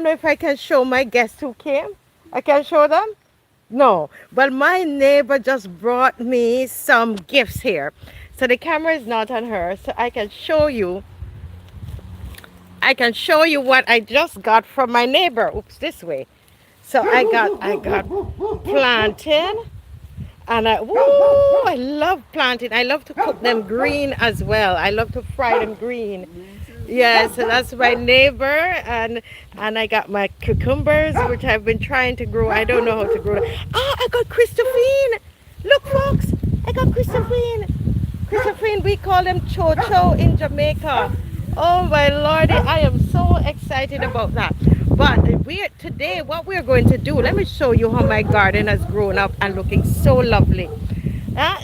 know if I can show my guests who came. I can show them? No. But my neighbor just brought me some gifts here. So the camera is not on her, so I can show you. I can show you what I just got from my neighbor. Oops, this way. So I got plantain. And I love plantain. I love to cook them green as well. I love to fry them green. Yes, so that's my neighbor, and I got my cucumbers, which I've been trying to grow. I don't know how to grow them. Ah, I got Christophine. Look, folks, I got Christophine. Christophine, we call them chocho in Jamaica. Oh my lordy, I am so excited about that. But today, what we're going to do, let me show you how my garden has grown up and looking so lovely.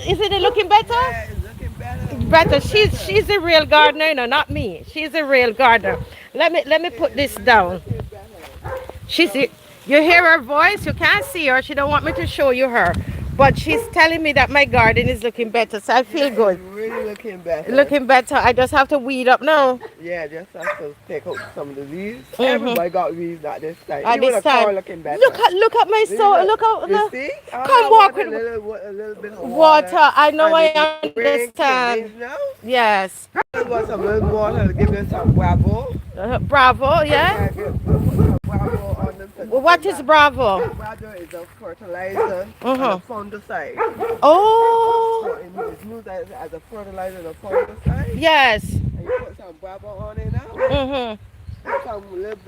Isn't it looking better? Yeah, it's looking better. Better. Much She's better. a real gardener, no, not me. She's a real gardener. Let me Yeah, put this it's down. looking better. She's you hear her voice. You can't see her. She don't want me to show you her, but she's telling me that my garden is looking better, so I feel Yeah, it's good. really looking better. Looking better. I just have to weed up now. Yeah, just have to take out some of the leaves. Mhm. Everybody got leaves at this time. At Even this the time, corn looking better. look at my See, soul. look, Look out. you Look. see? All Come I walk want with a little bit of water. water, I know. and I the rain came understand. in now. Yes. I want some little water to give them some gravel. Bravo. Yeah. Yeah, put some gravel on them so What is that Bravo? gravel is a fertilizer and a Uh-huh. fungicide. So Oh, it's used as a fertilizer and a fungicide. yes. And you put some gravel on it now. Mm-hmm. Put some little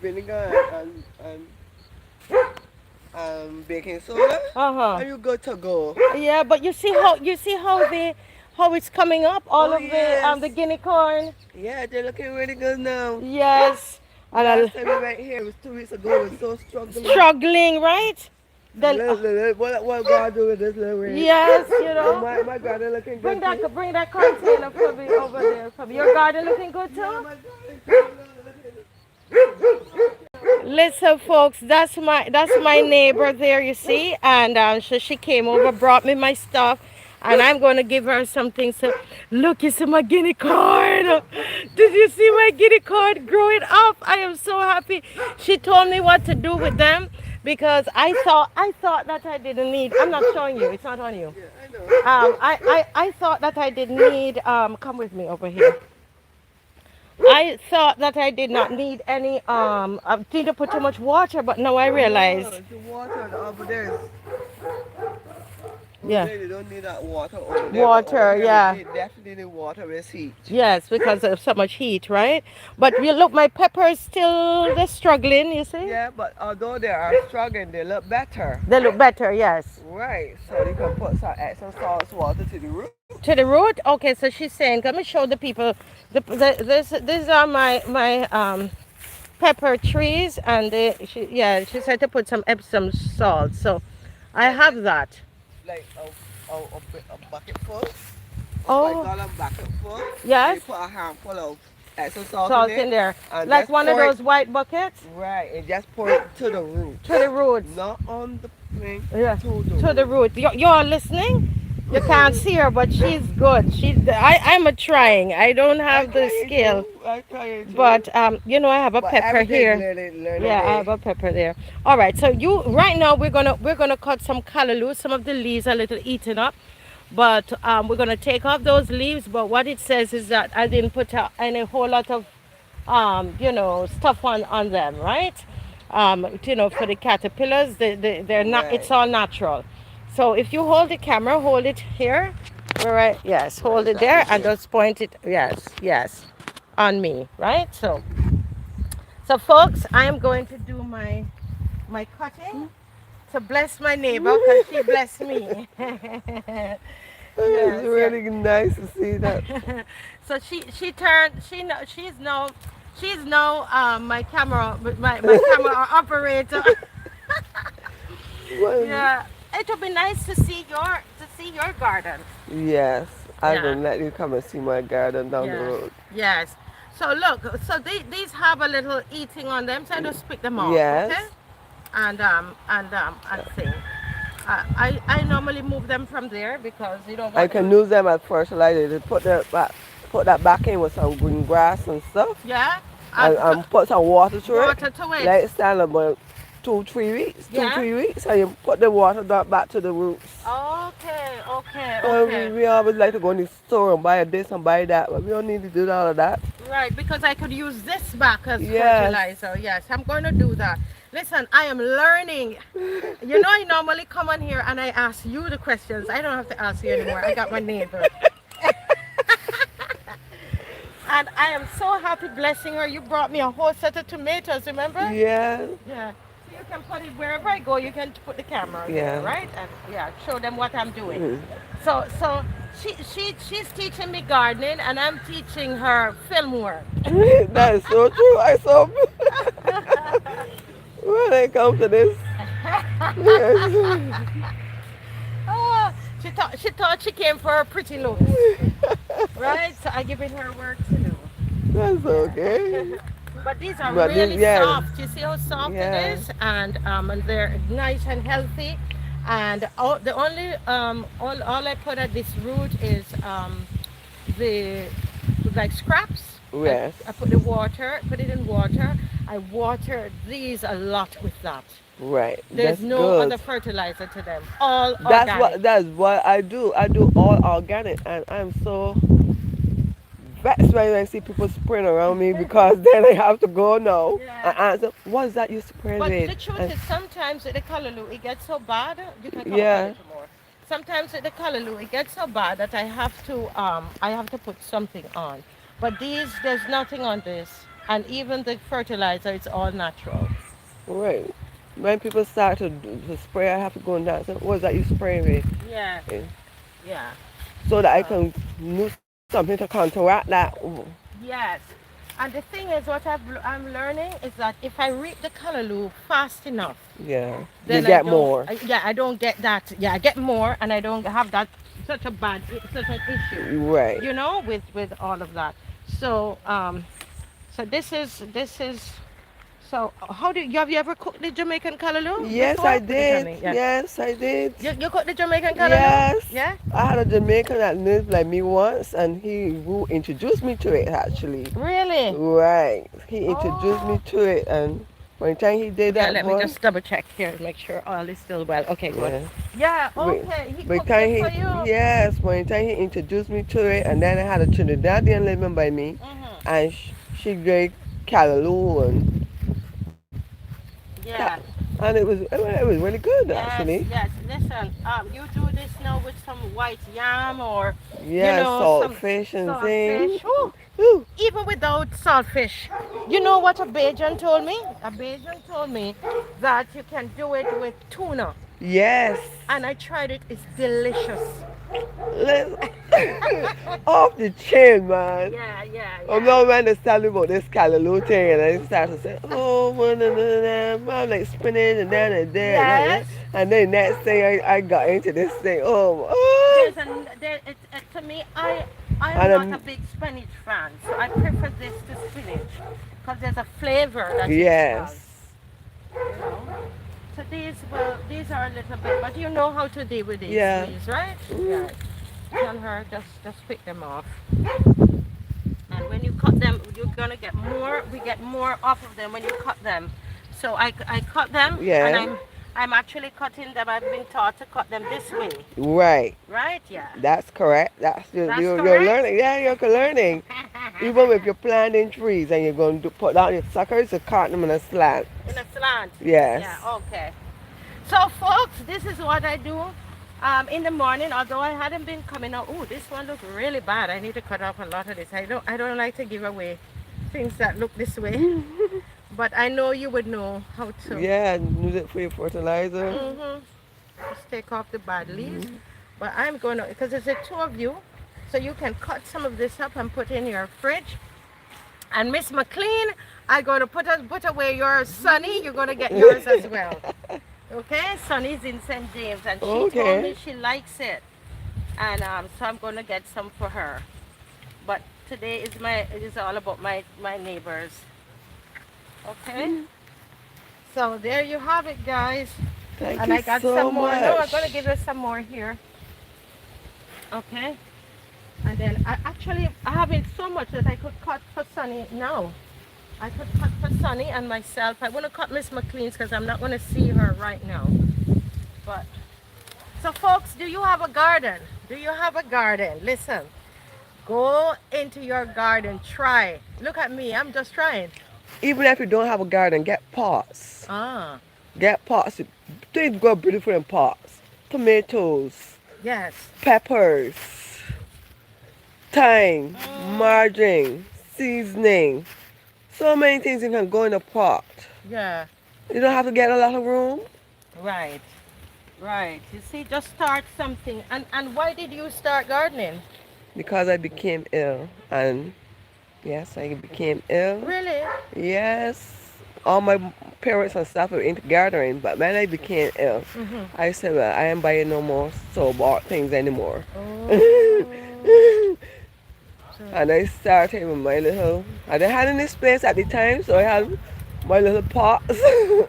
vinegar and baking soda, Uh-huh. and you good to go. Yeah, but you see how it's coming up, all Oh of yes, the guinea corn. yeah, they're looking really good now. Yes. And Last time we went here, it was 2 weeks ago. It was so struggling. struggling, right? The, What God do with this little rain? yes, And my garden looking bring good too. that container for me over there. For me. Your garden looking good Yeah, too? my garden looking Listen, folks, that's my neighbor there. You see, and she came over, brought me my stuff, and I'm going to give her something. So, look, you see my guinea corn. Did you see my guinea corn growing up? I am so happy. She told me what to do with them because I thought that I didn't need. I'm not showing you. It's not on you. yeah, I know. I thought that I didn't need. Come with me over here. I thought that I did not need any I didn't put too much water, but now I No, realize. the water over there is over Yeah. there. They don't need that water over there, but over Water, here yeah. they definitely need water with heat. Yes, because of so much heat, right? But you look, my peppers still they're struggling, you see? Yeah, but although they are struggling, they look better. They look better, yes. Right, so you can put add some salt water to the root. To the root? Okay, so she's saying, let me show the people these are my pepper trees and she said to put some Epsom salt. So I Yeah, have just that. like a bucket full. A Oh, 5 gallon bucket full. And you yes. put a handful of Epsom salt in Salt there. in there. And Like just one of pour it. those white buckets Right, and just pour it to the root. to the roots. Not on the thing, Yeah. to the To the root. root. You're listening? You can't see her, but she's good. I'm a trying. I don't I have the try it skill. too. I try it too. But I have a But pepper everything here. learning Yeah, I day. have a pepper there. All right. So you right now we're gonna cut some callaloo. Some of the leaves are a little eaten up, but we're gonna take off those leaves. But what it says is that I didn't put any whole lot of stuff on them, right? For the caterpillars, they're not. It's Right. all natural. So if you hold the camera, hold it here. All right. Yes, Right, hold it exactly there and here. just point it. Yes, yes, on me, right? So folks, I am going to do my cutting to bless my neighbor because she blessed me. It's Yes, really nice to see that. yeah. So she turned she know she's now my camera operator. Well, Yeah, it would be nice to see your garden. yes, I'm Yeah. gonna let you come and see my garden down the Yeah. road. Yes. So look, so these have a little eating on them, so I just pick them off, okay? Yes, And thing. I normally move them from there because you know I what? can use them as fertilizer to put that back in with some green grass and stuff. Yeah. and put some water to it. water to it. Let it stand about 2, 3 weeks. Two, Yeah. 3 weeks, and you put the water back to the roots. Okay, okay, We, okay. we always like to go in the store and buy this and buy that, but we don't need to do all of that. Right, because I could use this back as Yes. fertilizer. Yes, I'm going to do that. Listen, I am learning. You know, I normally come on here and I ask you the questions. I don't have to ask you anymore. I got my neighbor. And I am so happy blessing her. You brought me a whole set of tomatoes, remember? Yeah. Yeah. So you can put it wherever I go, you can put the camera there, Yeah. right? And yeah, show them what I'm doing. Mm. So she's teaching me gardening and I'm teaching her film work. That is so true. I saw when it comes to this. Yes. Oh, she thought she came for her pretty looks, right? So I given her work to do. That's Yeah. okay. But these are But this, really yeah, soft. You see how soft it yeah, is, and they're nice and healthy. And the only all I put at this root is the like scraps. yes, I put the water, put it in water. I water these a lot with that. right. There's That's no good. other fertilizer to them. All That's organic. what I do. I do all organic, and I'm so vexed when I see people spraying around me because then I have to go now Yeah. and answer, what is that you spraying But with? the truth And is, sometimes with the callaloo, it gets so bad. You can come up a yeah, little more. Sometimes with the callaloo, it gets so bad that I have to put something on. But these, there's nothing on this, and even the fertilizer, it's all natural. right. When people start to spray, I have to go and answer, what is that you spraying with? Yeah, Eh, yeah. so that I So can do something to counteract that. yes, and the thing is, what I'm learning is that if I reap the callaloo fast enough, Yeah, you then I get don't. more. Yeah, I don't get that. Yeah, I get more, and I don't have that such an issue. Right. You know, with all of that. So so this is so how do you have you ever cooked the Jamaican callaloo Yes, before? I Put it on did. me. Yeah. Yes, I did. You cooked the Jamaican callaloo? Yes. Yeah. I had a Jamaican that lived like me once, and he who introduced me to it actually. Really? Right. He introduced me Oh. to it, and by the time he did Yeah. that, Let me boy, just double check here and make sure all is still well. Okay. Good. yeah. Yeah. By Okay. He by the cooked time it for he, you. yes, by the time he introduced me to it, and then I had a Trinidadian living by me, Mhm. and she did callaloo Yeah. and it was really good Yes, actually. yes. Listen, you do this now with some white yam or, Yeah, salt some fish and thing. saltfish. Whew. Whew. Even without saltfish. You know what a Bajan told me? A Bajan told me that you can do it with tuna. Yes. And I tried it. It's delicious. Let's off the chin, man. Yeah, yeah, I'm yeah. not man that's telling me about this callaloo thing, and I start to say, oh, I'm like spinning and down and there, Yes. and then next thing I got into this thing. Oh, To me, I am and not a big spinach fan, so I prefer this to spinach because there's a flavor that it has. yes, You know. So these are a little bit, but you know how to deal with these yeah, weeds, right? mm, Yeah. Tell her just pick them off, and when you cut them, you're gonna get more. We get more off of them when you cut them. So I cut them, and yeah, I'm actually cutting them. I've been taught to cut them this way, right. right? Yeah. That's correct. That's That's you're correct. learning. Yeah, you're learning. Even if you're planting trees and you're going to put down your suckers, you cut them in a slant. In a slant. Yes. Yeah. Okay. So, folks, this is what I do in the morning. Although I hadn't been coming out. Oh, this one looks really bad. I need to cut off a lot of this. I don't like to give away things that look this way. But I know you would know how to. Yeah, use it for your fertilizer. Mm-hmm. Just take off the bad leaves. Mhm. But I'm going to, because there's the two of you, so you can cut some of this up and put in your fridge. And Miss McLean, I'm going to put away your Sunny. You're going to get yours as well. Okay, Sunny's in St. James, and she told me Okay. she likes it, and so I'm gonna get some for her. But today it is all about my neighbors. Okay, so there you have it, guys. Thank And you I got so some more. No, I'm gonna much. give you some more here. Okay, and then I haven't so much that I could cut for Sunny now. I could cut for Sunny and myself. I want to cut Miss McLean's because I'm not going to see her right now. But so, folks, do you have a garden? Do you have a garden? Listen, go into your garden. Try. Look at me. I'm just trying. Even if you don't have a garden, get pots. Ah, Get pots. Things grow beautiful in pots. Tomatoes, yes. peppers, thyme, Mm, margarine, seasoning. So many things you can go in a pot. yeah. You don't have to get a lot of room Right. Right. You see, just start something. And why did you start gardening? because I became ill. And yes, I became ill. Really? Yes, all my parents and stuff were into gardening, but when I became ill, Mm-hmm. I said, well, I ain't buying no more store-bought things anymore. Oh. So, And I started with my little, I didn't have any space at the time, so I had my little pots.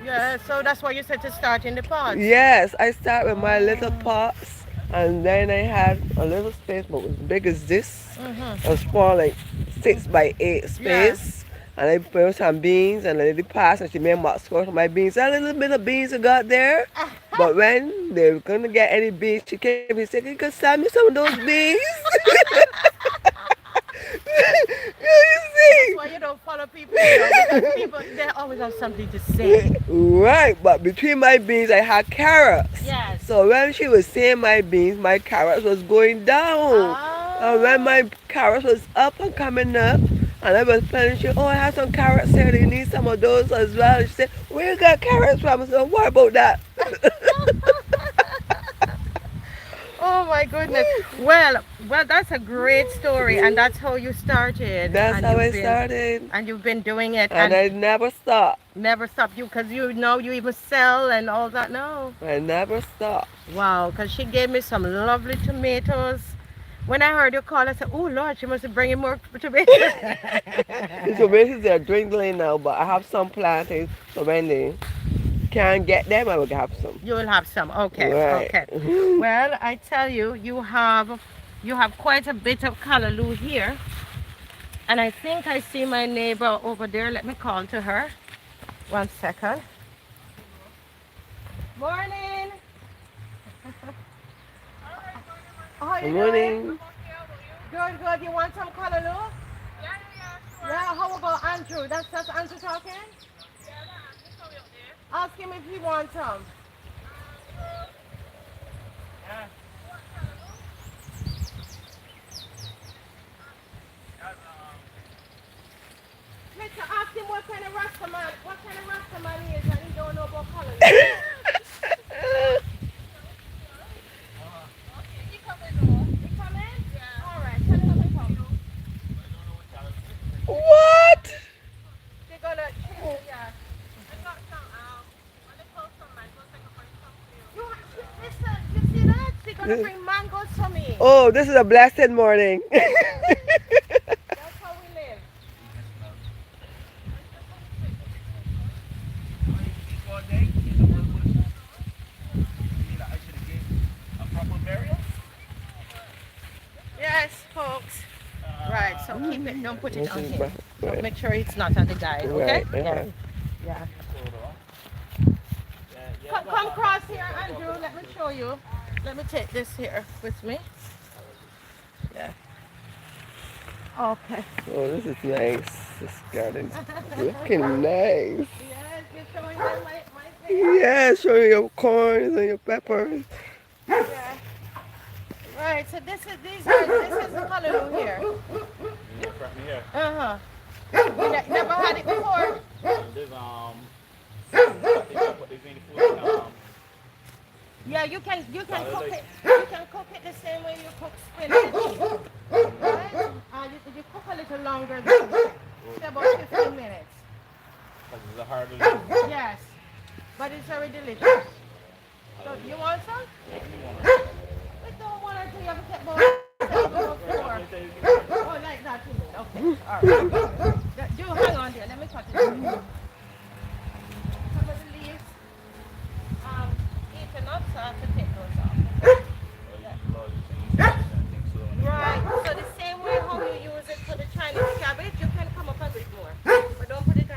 yeah, so that's why you said to start in the pots. Yes, I started with my little Oh. pots, and then I had a little space, but as big as this, Mm-hmm. a small like 6 by 8 Yeah. space. And I put some beans, and I did the pass, and she made my score for my beans. A little bit of beans I got there. But when they were gonna get any beans, she came and said, "You can send me some of those beans." You That's see? why you don't follow people, because people they always have something to say. Right, but between my beans, I had carrots. Yes. So when she was saying my beans, my carrots was going down. And when Ah. my carrots was up and coming up, and I was planning, she, oh, I have some carrots here. Do you need some of those as well? And she said, where you got carrots from? I said, what about that? Oh my goodness. Well, that's a great story, and that's how you started, That's how I started. and you've been doing it, And and I never stopped. never stopped you because you know you even sell and all that. No. I never stopped. Wow, because she gave me some lovely tomatoes. When I heard you call, I said, "Oh Lord, she must be bringing more tomatoes." The tomatoes are dwindling now, but I have some planted, so when they can't get them, I will have some. You will have some. Okay, Right. okay. Well, I tell you, you have quite a bit of callaloo here, and I think I see my neighbor over there. Let me call to her. One second. Morning. How Good you doing? morning. Good, good. You want some callaloo? Yeah. How about Andrew? That's Andrew talking. Ask him if he wants some. Yeah. Mister, ask him what kind of Rastaman he is, and he don't know about callaloo. He come in? All right. Tell him to come. What? They're gonna. Yeah. You, listen, you see that? They're gonna bring mangoes for me. Oh, this is a blessed morning. That's how we live. Yes, folks. Right, so keep it, don't put it This on is him. So right. make sure it's not on the guy, okay? Right. Yeah. Yeah. Come cross here, Andrew. Let me show you. Let me take this here with me. Yeah. Okay. Oh, this is nice. This garden's looking nice. Yes, you're showing them my thing. Yeah, show you your corns and your peppers. Yeah. Right, so this is the callaloo here. Uh-huh. Never had it before. Yeah, you can cook it. You can cook it the same way you cook spinach. Right? You cook a little longer than that. Say about 15 minutes. Yes. But it's very delicious. So you want some? We don't want to do you ever get more before. Oh, like that you mean. Okay. All right. Do hang on there. Let me cut it. Some of the leaves eaten up, so I have to take those off. Right. So the same way how you use it for the Chinese cabbage, you can come up a bit more. But don't put it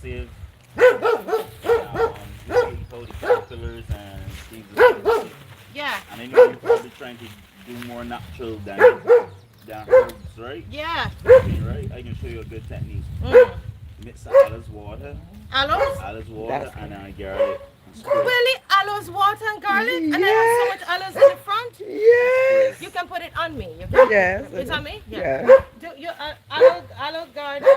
aggressive. You see how the caterpillars and things is getting sick. Yeah. And I know you're probably trying to do more natural than herbs, right? Yeah. Okay, right? I can show you a good technique. Mm. Mix some Aloes? aloes water, That's and garlic, and spray, Really? Aloes, water, and garlic? And I have so yes, much aloes in the front? and spray. You yes, can put it on me. You can. yes, It's on me? Yeah. yeah. Do you aloe garden?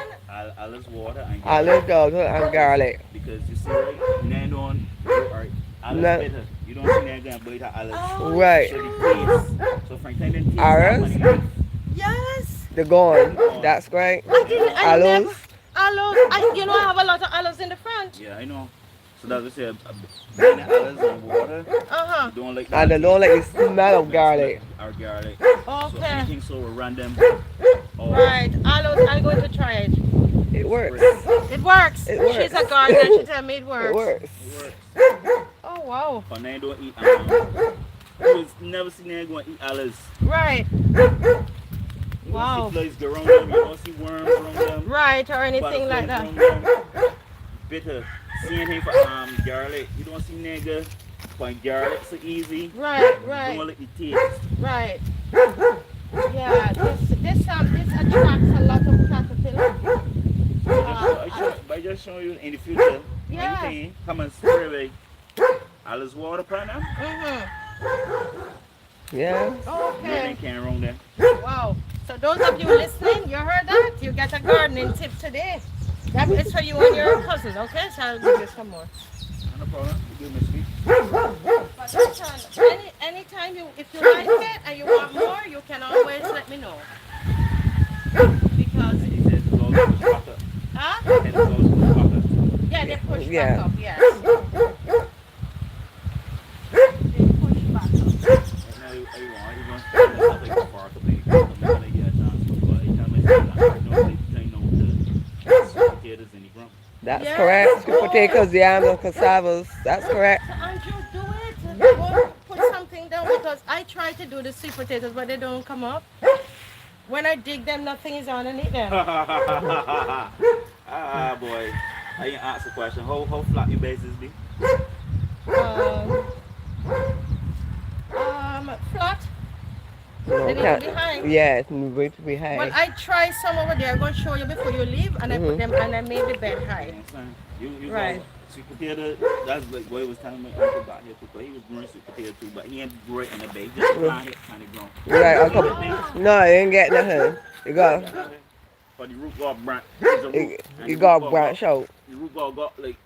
Aloes water and garlic. Olive oil and Because garlic. you see right, now don't or aloes No, bitter. You don't see now gonna bite aloes. Oh, right. So the taste. So from time the taste start on Ours, the leaf, yes. the the gone. corn. That's great. I You didn't. know, I never. Aloes, Aloes. I have a lot of aloes in the front. yeah, I know. So that's what I say, blend the aloes and water. Uh huh. You don't like and that I don't taste. like the smell of Like smell garlic. our garlic. So Okay. anything so we run them off Right. Aloes. I'm going to try it. It and works. spray. It works. It She's works. a gardener. She tell me it It works. works. It works. Oh wow. But now don't eat you never seen them going to eat aloes. Right. You don't Wow. see flies go around them, you don't see worms around them, Right, or anything like butterflies that. around them. Bitter. Same thing for garlic. You don't see nigga but garlic so easy. Right, You right, don't like the taste. right. Yeah, this attracts a lot of caterpillars. By just showing you in the future, Yeah. anything come and spray away. Alice water partner, Yeah. nothing Okay. can wrong there. Wow. So those of you listening, you heard that? You get a gardening tip today. That is for you and your cousins, okay? So I'll give you some more. No problem. You give me sweet. But listen, anytime if you like it and you want more, you can always let me know. Because, And he says it's all push back up. huh? And it's all push back up. Yeah, they push back Yeah. up, yes. They push back up. Right now, you want to like a park a bit. I'm not gonna get a chance to go. Anytime I see that, I know the sweet potatoes in the ground. That's Yes. correct. Sweet Oh. potatoes, yams, and cassavas. That's correct. So Andrew, do it. Go put something down because I try to do the sweet potatoes, but they don't come up. When I dig them, nothing is underneath them. Ah, boy. I can ask a question. How flat your bases be? Um, flat. No, They need to can't. be high. Yes, going to be high. Well, I try some over there. I'm going to show you before you leave, and I put them and I made the bed You know high. what I'm saying? You Right. go sweet potato. That's like what he was telling me. Uncle got here too, but he was growing sweet potato too, but he ain't great in the base. Just plant it, kind of grown. Right, You know okay. what I mean? No, you ain't get nothing. You go. But the root got branch. It's a root, You, and you the got root branch out. the root got like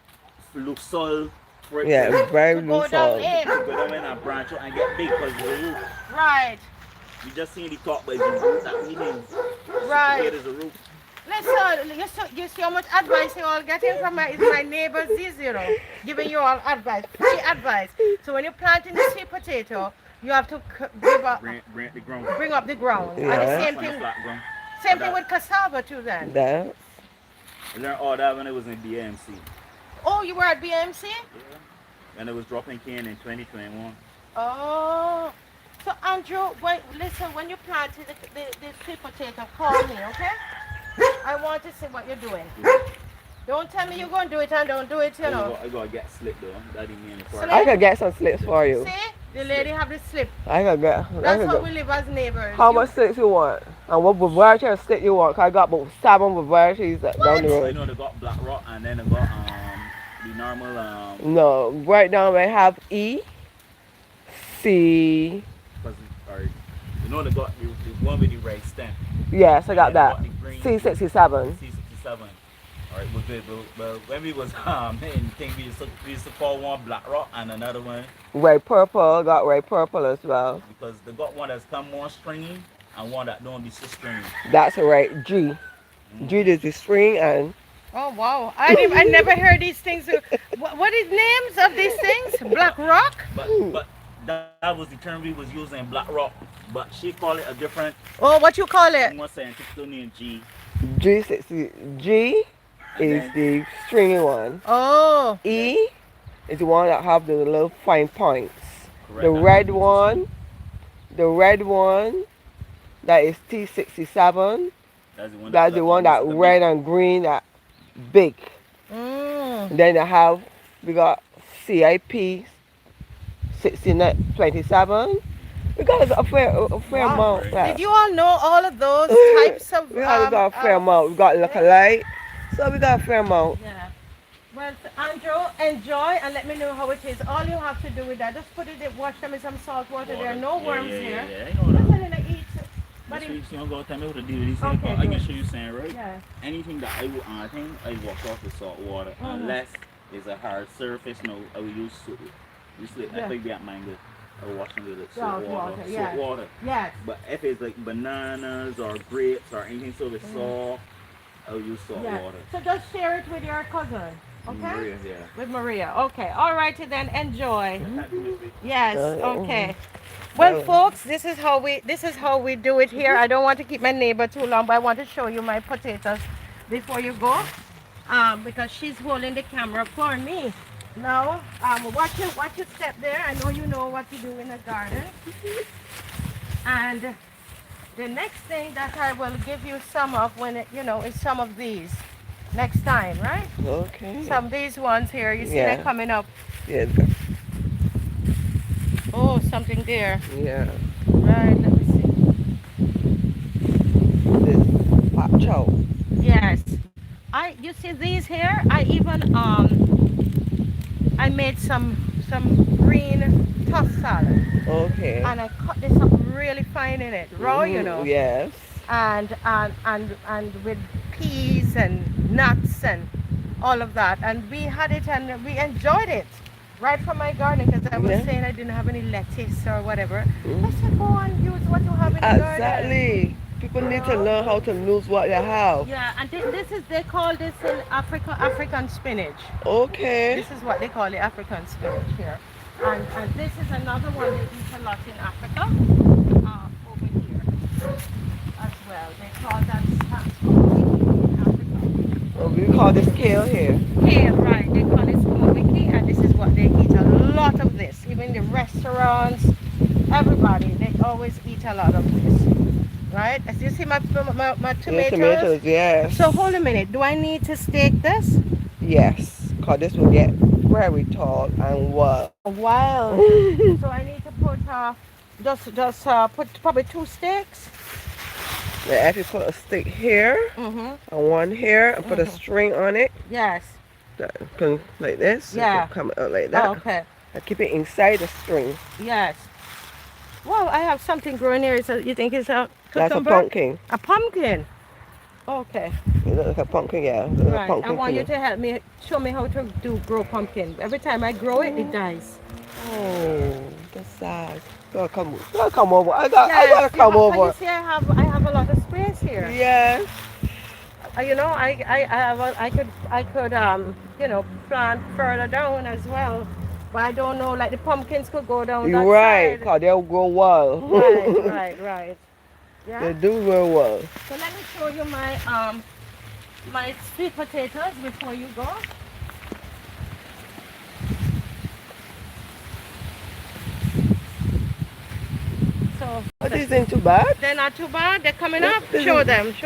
look soil for it Yeah, to very To go loose down soil. in. go down and branch out and get big because the root. Right, You just seen the top, but it's the root that we need. right. It is a root. Listen, you see how much advice you all getting from my neighbor Z0, giving you all advice, free advice. So when you're planting the sweet potato, you have to give up, Bring the ground. bring up the ground. And the Yeah. same On the thing, flat ground. same thing with cassava too then. That. I learned all that when I was in BMC. Oh, you were at BMC? Yeah. When I was dropping cane in 2021. Oh. So Andrew, listen, when you plant the sweet potato, call me, okay? I want to see what you're doing. Don't tell me you're going to do it and don't do it, you know. I gotta get slick though. That didn't mean Slip? I could get some slips for you. See? The lady have the slip. I could get. I That's could how get. we live as neighbors. How much slips you want? And what variety of slip you want? 'Cause I got about 7 varieties down the I road. know they got black rock and then they got the normal No, right now I have E, C. or you know they got the one with the right stem. Yes, I got And then that. they got the green C67. C67. Alright, was good. But when we was in thing we used to call one black rock and another one Red purple. Got red purple as well. because they got one that's come more stringy and one that don't be so stringy. That's right. G. G is the string and Oh wow! I never heard these things. What is names of these things? Black rock? But that was the term we was using, black rock. But she called it a different, Oh, what you call it? more scientific name, G. G60. G And is then, the stringy one. Oh, E is the one that have the little fine points. correct, The that red was one, the red one, that is T67. That's the one That's the one that the red and green that big. big. Mm. Then we got CIP 6927. We got a fair Wow. amount. Right. Did Yeah. you all know all of those types of We got a fair amount. We got look things? alike. So we got a fair amount. Yeah. Well, Andrew, enjoy and let me know how it is. All you have to do with that, just put it in, wash them in some salt water. There are Water. no Yeah, worms yeah, yeah, here. yeah. I know That's that. how they eat. But This it, week, so I'm gonna tell me how to deal with this here, okay, cause I can good. show you saying right. Yeah. Anything that I think I wash off with salt water, Mhm. unless it's a hard surface. No, I will use soap. Usually, I Yeah. think that mango. I will wash them with like Salt water. soap Yes. water. Yes. But if it's like bananas or grapes or anything so it's Mm. soft, I will use salt Yeah. water. So just share it with your cousin. Okay? Maria, yeah. With Maria. Okay. All righty then. Enjoy. Thank you, Miss B. Yes. Uh, Okay. Well, uh, folks, this is how we do it here. I don't want to keep my neighbor too long, but I want to show you my potatoes before you go, because she's holding the camera for me. Now, watch your step there. I know you know what to do in the garden. And the next thing that I will give you some of is some of these next time, right? okay. Some of these ones here. You see they're Yeah. coming up. Yeah. Oh, something there. Yeah. Right. Let me see. This pop chow. Yes. You see these here? I made some green tossed salad Okay. and I cut this up really fine in it, raw, Yes. and with peas and nuts and all of that. And we had it and we enjoyed it right from my garden because I was Yeah. saying I didn't have any lettuce or whatever. I Mm. said, go and use what you have in the garden. Exactly. People You need to know? learn how to use what they have. Yeah, and they call this in Africa African spinach. Okay. This is what they call the African spinach here. And this is another one they eat a lot in Africa, over here as well. They call that squawiki in Africa. Well, we call this kale here. Here, right, they call it squawiki, and this is what they eat a lot of this. Even the restaurants, everybody, they always eat a lot of this. Right? As you see my Yeah, tomatoes. tomatoes, yes. So hold a minute. Do I need to stake this? Yes. Because this will get very tall and wild. Wow. So I need to put just put probably two sticks. Now, if you put a stick here Mhm. and one here and put a Mhm. string on it, Yes. that can like this, it Yeah. can come out like Oh, that. okay. And keep it inside the string. Yes. Wow, I have something growing here. So you think it's a That's a cucumber? pumpkin. A pumpkin. Okay. It looks like a pumpkin, yeah. It looks like a Right. I pumpkin want to you me. to help me show me how to grow pumpkin. Every time I grow it, it dies. Oh, that's sad. Gotta come over. I gotta Yes. come But you over. see, I have a lot of space here. Yes. I could plant further down as well, but I don't know. Like the pumpkins could go down You're that right, side. because they'll grow well. Right, right, right. They Yeah. do grow well. So let me show you my sweet potatoes before you go. So But this ain't too bad. they're not too bad. They're coming This, up. this, Show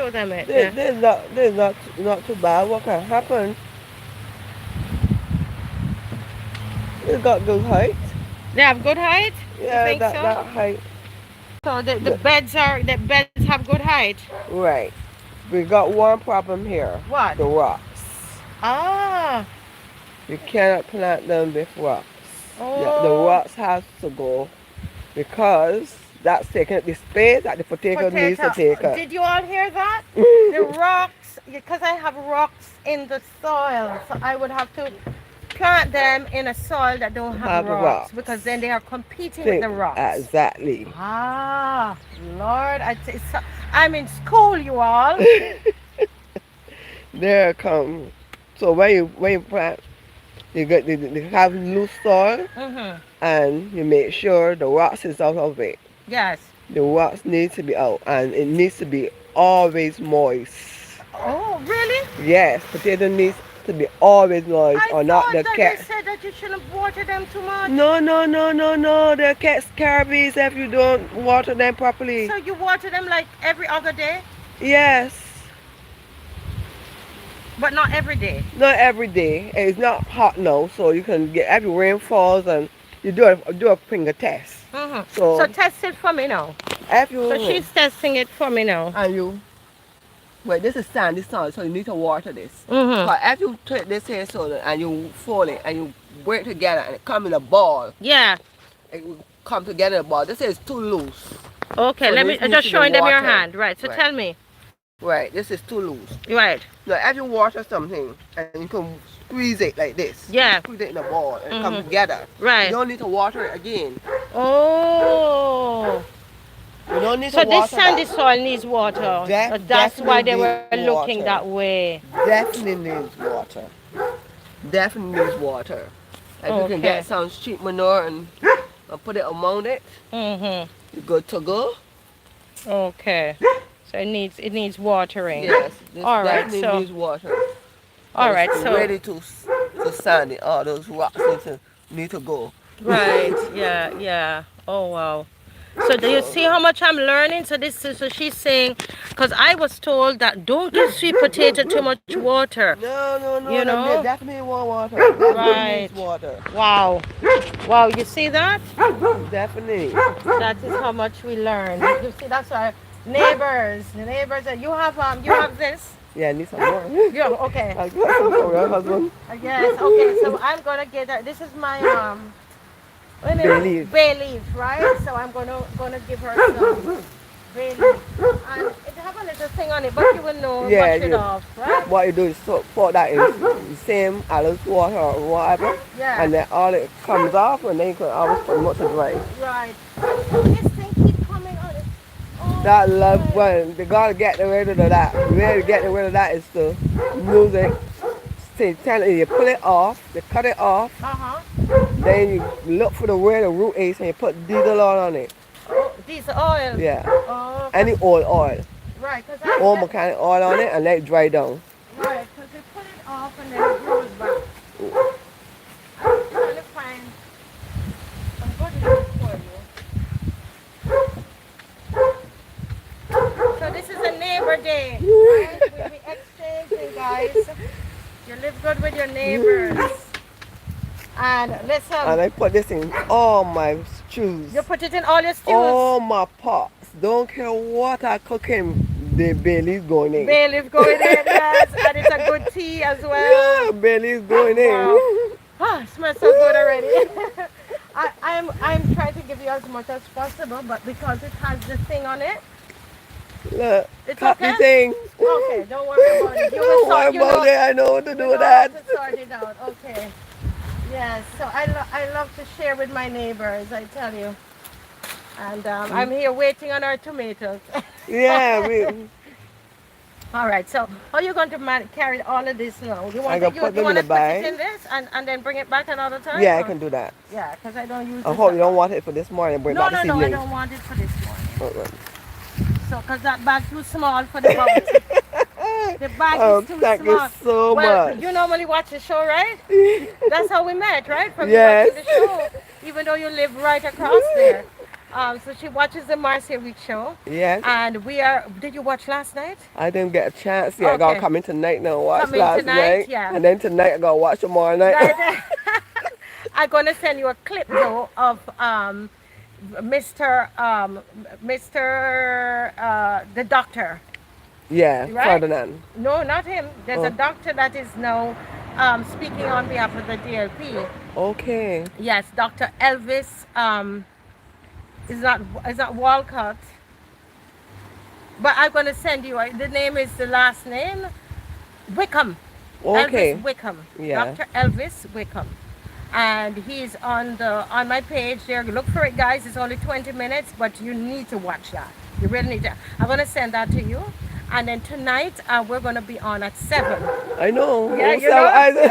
them it. this, Yeah. this not too bad. What can happen? It got good height. They have good height. You Yeah, think that so? that height. So the The- beds have good height. Right. We got one problem here. What? The rocks. Ah. You cannot plant them with rocks. The Oh. rocks have to go because that's taking up the space that the potato needs to take up. Did you all hear that? The rocks, because I have rocks in the soil, so I would have to plant them in a soil that don't have Have rocks, rocks. because then they are competing with the rocks. Exactly. Ah, Lord, I'm in school, you all. There it comes. So when you plant, you have loose soil Mhm. and you make sure the rocks is out of it. Yes. The rocks need to be out and it needs to be always moist. Oh, really? Yes, potato needs to be always moist I or not thought the that cat. they said that you shouldn't water them too much. No, no, no, no, no. The cat scabies if you don't water them properly. So you water them like every other day? Yes. But not every day. Not every day. It's not hot now, so you can get every rain falls and you do a finger test. So So test it for me now. if So you she's testing it for me now. and you well, this is sandy soil, so you need to water this. Mm-hmm. Cause if you take this here soil and you fold it and you work together and it come in a ball, Yeah. it will come together in a ball. This is too loose, Okay. so Let me this needs just to be showing them your watered. hand. Right. So Right, tell me. right. This is too loose. Right. Now, if you water something and you can squeeze it like this, you Yeah. squeeze it in a ball and it come Mm-hmm. together. You Right. don't need to water it again. Oh. You don't need to So this water sandy that. soil needs water. That's why they Definitely were needs looking that water. way. Definitely needs water. Definitely needs water. If you can Okay. get some street manure and put it around it, Mm-hmm. you're good to go. Okay. So it needs watering. Yes, this All right. definitely So needs water. all But right. it's So ready to sandy. All those rocks need to go. right. Yeah. Yeah. Oh wow. So do you So see how much I'm learning? So this is so she's saying, because I was told that don't give sweet potato too much water. no, no, You no. Them they know. definitely want water. Definitely Right. needs water. Wow. Wow. You see that? Definitely. That is how much we learn. You see, that's our neighbors. The neighbors. You have this. Yeah, I need some more. Yeah. Okay. I got some for your husband. Yes. Okay. So I'm gonna get her. This is my what Bay name? leaf. Bay leaf, right? So I'm gonna give her some bay leaf, and it have a little thing on it, but you will know Yeah, wash it you. off, right? What you do is pour that in the same olive water or whatever, Yeah. and then all it comes off, and then you can always put it to dry. Right. This thing keep coming on it. That Oh love my. one, they gotta get rid of that. The way to get rid of that is to use it. See, tell you, you pull it off, you cut it off, Uh huh. then you look for the where the root is, and you put diesel oil on it. Oh, this oil. Yeah, Oh, any oil, right. Cause or mechanic oil on it, and let it dry down. right, cause they put it off and then it grows back. I'm trying to find. I'm going to look for you. So this is a neighbor day, right? We'll be exchanging, guys. You live good with your neighbors. And And listen, I put this in all my stews. you put it in all your stews. All my pots. Don't care what I cooking, the belly's going in. Bay leaf going in, yes, and it's a good tea as well. Yeah, belly's going Wow. in. Ah, it smells so good already. I'm trying to give you as much as possible, but because it has the thing on it, Look, it's cut okay. the thing. Okay, don't worry about it. You will Don't worry sort. about it. I know what to You do know with how that. to sort it out. Okay. Yes. So I love to share with my neighbors. I tell you. And I'm here waiting on our tomatoes. Yeah, we, All right. So how are you going to carry all of this now? You I want to can put you them in want a to put it bag. in this and then bring it back another time? Yeah, I or- can do that. Yeah, because I don't use I this. hope you don't want it for this morning. Bring it No, back no, this no. I evening. don't want it for this morning. Uh-uh. So, because that bag too small for the bubbles. The bag Oh, is too thank you small. so Well, much. you normally watch the show, right? That's how we met, right? From you Yes. watching the show, even though you live right across there. So she watches the Marcia Week show. Yes. And we are, did you watch last night? I didn't get a chance yet. I gotta Okay. come in tonight now and watch Come in last tonight, night. yeah. And then tonight I gotta watch tomorrow night. Right. I'm going to send you a clip though of Mr. The doctor. Yeah, Right? Ferdinand. No, not him. There's a Oh, doctor that is now speaking on behalf of the DLP. okay. Yes, Dr. Elvis is not Walcott. But I'm going to send you. The name is the last name Wickham. Okay. Elvis Wickham. Yeah. Dr. Elvis Wickham. And he's on my page there. Look for it, guys. It's only 20 minutes, but you need to watch that. You really need to. I'm going to send that to you. And then tonight, we're going to be on at 7. I know. Yeah, you So know?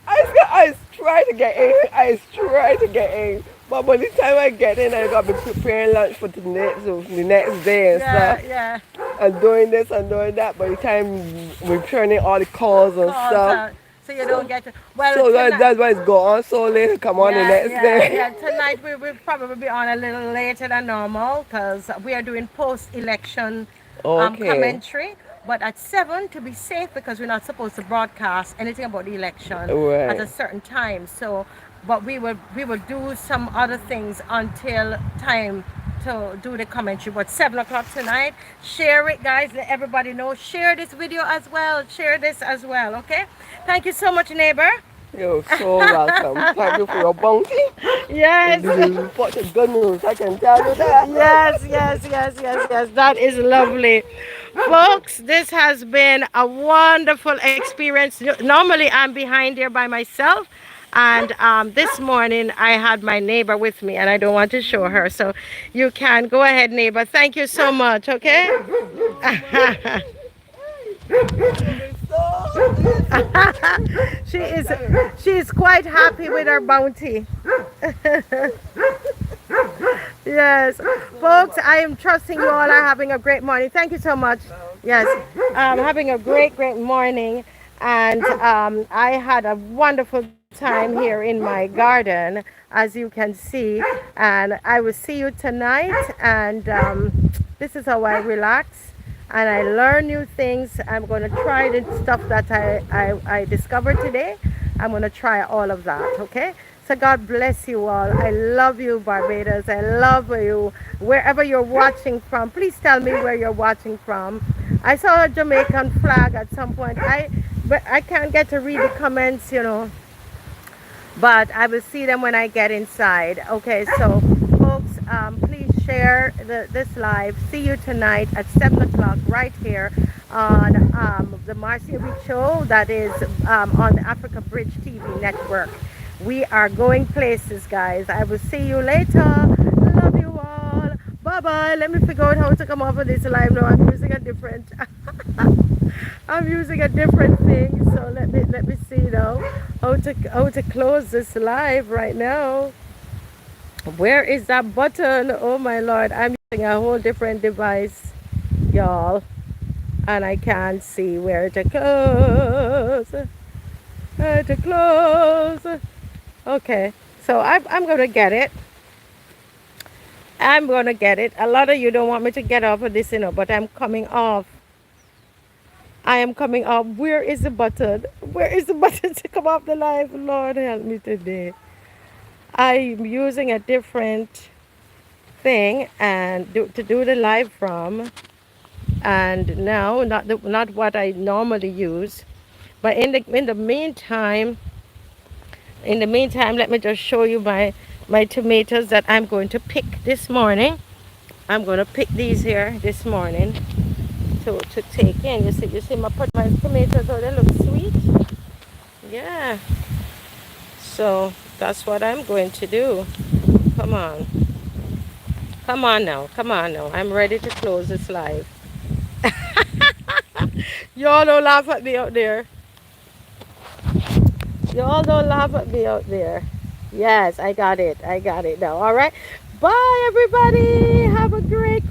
I try to get in. I try to get in. But by the time I get in, I gotta be preparing lunch for the next day and Yeah, stuff. yeah. And doing this and doing that. By the time we're turning all the calls and Calls stuff. out, so you don't get to. Well, So tonight, that's why it's go on so late to come on the next day. yeah. Tonight we will probably be on a little later than normal because we are doing post-election Okay. commentary. But at 7 to be safe because we're not supposed to broadcast anything about the election at a Right. certain time. So, but we will do some other things until time to do the commentary. But 7 o'clock tonight, share it, guys. Let everybody know. Share this video as well. Share this as well. Okay. Thank you so much, neighbor. You're so welcome. Thank you for your bounty. And Yes. this is such a good news, I can tell you that. Yes, yes, yes, yes, yes. That is lovely. Folks, this has been a wonderful experience. Normally, I'm behind here by myself. And this morning, I had my neighbor with me, and I don't want to show her. So you can go ahead, neighbor. Thank you so much, okay? she is she is quite happy with her bounty. Yes, folks, I am trusting you all are having a great morning. Thank you so much. Yes, having a great morning, and I had a wonderful time here in my garden, as you can see, and I will see you tonight. And this is how I relax, and I learn new things. I'm going to try the stuff that I discovered today. I'm going to try all of that, okay? So God bless you all. I love you, Barbados. I love you. Wherever you're watching from, please tell me where you're watching from. I saw a Jamaican flag at some point. But I can't get to read the comments, but I will see them when I get inside. Okay, so folks, please share this live. See you tonight at 7 o'clock right here on the Marcia Reed Show, that is on the Africa Bridge TV network. We are going places, guys. I will see you later. Love you all. Bye bye. Let me figure out how to come off of this live now. I'm using a different I'm using a different thing. So let me see now how to close this live right now. Where is that button? Oh my lord, I'm using a whole different device, y'all, and I can't see where to close. Where to close? Okay, so I'm gonna get it. I'm gonna get it. A lot of you don't want me to get off of this, but I'm coming off. I am coming off. Where is the button? Where is the button to come off the live? Lord help me today. I'm using a different thing and to do the live from, and now not what I normally use. But in the meantime, let me just show you my tomatoes that I'm going to pick this morning. I'm going to pick these here this morning to take in. You see my tomatoes, oh, they look sweet. Yeah. So that's what I'm going to do. Come on. Come on now. Come on now. I'm ready to close this live. Y'all don't laugh at me out there. Y'all don't laugh at me out there. Yes, I got it. I got it now. All right. Bye, everybody. Have a great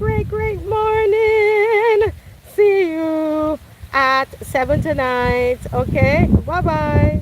morning. See you at 7 tonight. Okay. Bye bye.